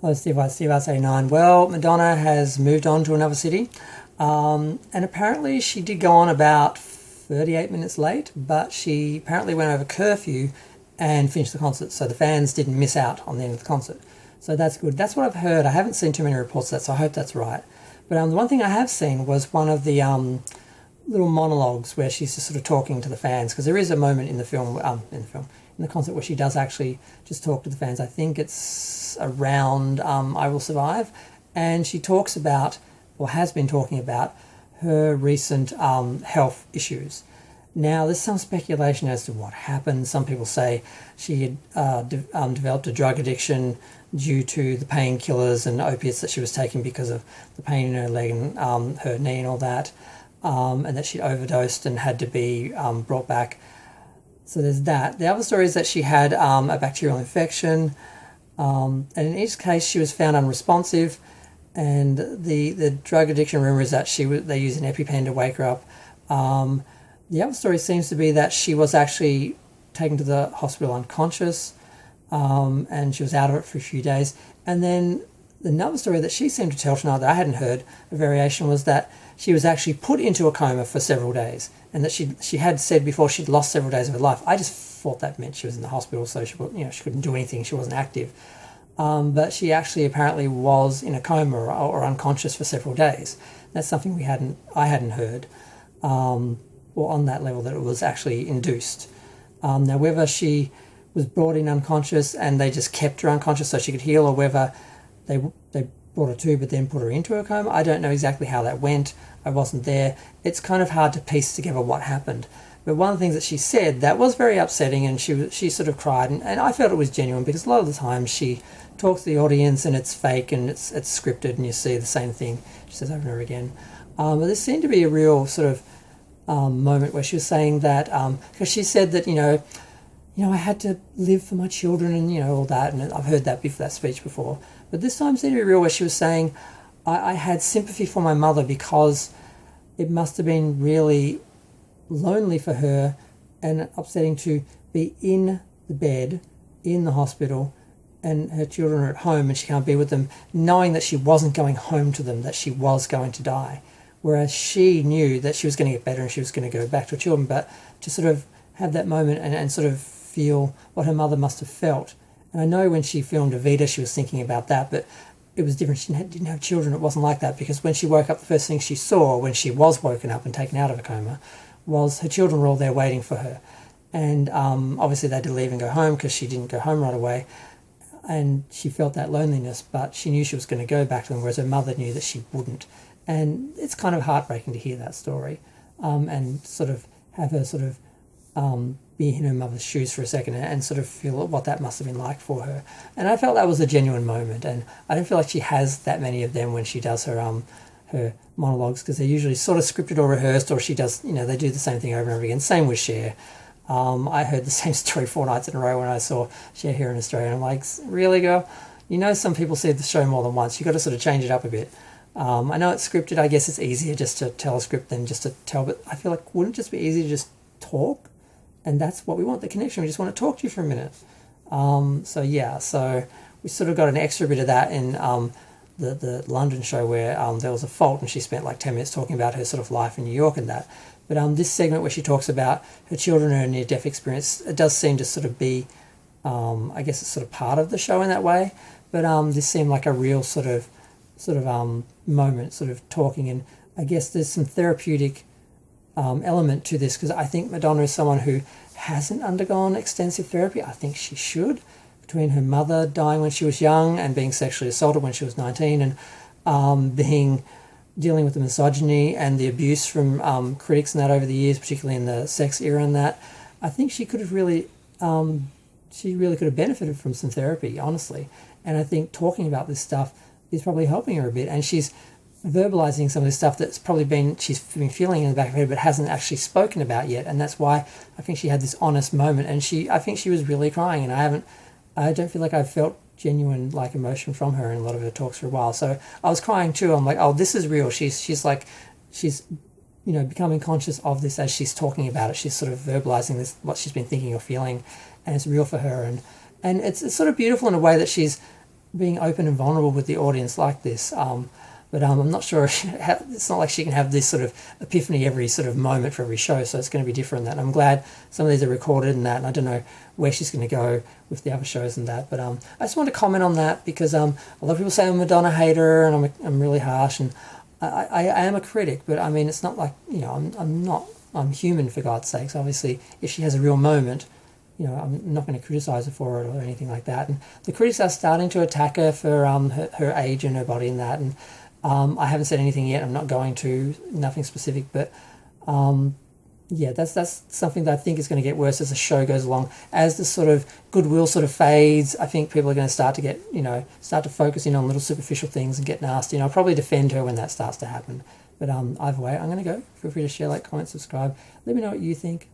Hello, Steve White, Steve Arts 89. Well, Madonna has moved on to another city, and apparently she did go on about 38 minutes late, but she apparently went over curfew and finished the concert, so the fans didn't miss out on the end of the concert. So that's good. That's what I've heard. I haven't seen too many reports of that, so I hope that's right. But the one thing I have seen was one of the little monologues where she's just sort of talking to the fans, because there is a moment in the film, in the concert, where she does actually just talk to the fans. I think it's around I Will Survive, and she talks about, or has been talking about, her recent health issues. Now, there's some speculation as to what happened. Some people say she had developed a drug addiction due to the painkillers and opiates that she was taking because of the pain in her leg and her knee and all that, and that she'd overdosed and had to be brought back. So there's that. The other story is that she had a bacterial infection, and in each case she was found unresponsive, and the drug addiction rumour is that they used an EpiPen to wake her up. The other story seems to be that she was actually taken to the hospital unconscious, and she was out of it for a few days. And then another story that she seemed to tell tonight that I hadn't heard, a variation, was that she was actually put into a coma for several days, and that she had said before she'd lost several days of her life. I just thought that meant she was in the hospital, so she couldn't do anything, she wasn't active. But she actually apparently was in a coma or unconscious for several days. That's something I hadn't heard, or on that level, that it was actually induced. Now, whether she was brought in unconscious and they just kept her unconscious so she could heal, or whether they brought her to but then put her into a coma, I don't know exactly how that went. I wasn't there. It's kind of hard to piece together what happened. But one of the things that she said that was very upsetting, and she sort of cried, and I felt it was genuine, because a lot of the time she talks to the audience and it's fake and it's scripted, and you see the same thing she says over and over again. But there seemed to be a real sort of moment where she was saying that, because she said that, I had to live for my children and, all that, and I've heard that speech before. But this time seemed to be real, where she was saying, I had sympathy for my mother, because it must have been really lonely for her and upsetting to be in the bed, in the hospital, and her children are at home and she can't be with them, knowing that she wasn't going home to them, that she was going to die. Whereas she knew that she was going to get better and she was going to go back to her children, but to sort of have that moment and sort of feel what her mother must have felt. And I know when she filmed Evita, she was thinking about that, but it was different. She didn't have children. It wasn't like that, because when she woke up, the first thing she saw when she was woken up and taken out of a coma was her children were all there waiting for her. And obviously they had to leave and go home, because she didn't go home right away. And she felt that loneliness, but she knew she was going to go back to them, whereas her mother knew that she wouldn't. And it's kind of heartbreaking to hear that story, and sort of have her sort of be in her mother's shoes for a second and sort of feel what that must have been like for her. And I felt that was a genuine moment, and I don't feel like she has that many of them when she does her monologues, because they're usually sort of scripted or rehearsed, or she does, they do the same thing over and over again. Same with Cher. I heard the same story 4 nights in a row when I saw Cher here in Australia. I'm like, really, girl? Some people see the show more than once. You've got to sort of change it up a bit. I know it's scripted. I guess it's easier just to tell a script than just to tell, but I feel like, wouldn't it just be easier to just talk? And that's what we want, the connection. We just want to talk to you for a minute. So we sort of got an extra bit of that in the London show, where there was a fault and she spent like 10 minutes talking about her sort of life in New York and that. But this segment where she talks about her children and her near-death experience, it does seem to sort of be, I guess it's sort of part of the show in that way. But this seemed like a real sort of moment, sort of talking. And I guess there's some therapeutic element to this, because I think Madonna is someone who hasn't undergone extensive therapy. I think she should, between her mother dying when she was young and being sexually assaulted when she was 19, and dealing with the misogyny and the abuse from critics and that over the years, particularly in the sex era and that. I think she could have really could have benefited from some therapy, honestly. And I think talking about this stuff is probably helping her a bit, and she's verbalizing some of this stuff that's probably she's been feeling in the back of her head but hasn't actually spoken about yet. And that's why I think she had this honest moment, and I think she was really crying, and I don't feel like I've felt genuine like emotion from her in a lot of her talks for a while. So I was crying too. I'm like, oh, this is real. She's becoming conscious of this as she's talking about it. She's sort of verbalizing this, what she's been thinking or feeling, and it's real for her. And it's sort of beautiful in a way that she's being open and vulnerable with the audience like this. But I'm not sure. It's not like she can have this sort of epiphany every sort of moment for every show, so it's going to be different than that. And I'm glad some of these are recorded and that, and I don't know where she's going to go with the other shows and that. But I just want to comment on that because a lot of people say I'm a Madonna hater and I'm really harsh, and I am a critic, but I mean, it's not like, I'm human, for God's sakes. Obviously, if she has a real moment, I'm not going to criticize her for it or anything like that. And the critics are starting to attack her for her age and her body and that. And I haven't said anything yet. I'm not going to, nothing specific, but that's something that I think is going to get worse as the show goes along. As the sort of goodwill sort of fades, I think people are going to start to start to focus in on little superficial things and get nasty. And I'll probably defend her when that starts to happen. But either way, I'm going to go. Feel free to share, like, comment, subscribe. Let me know what you think.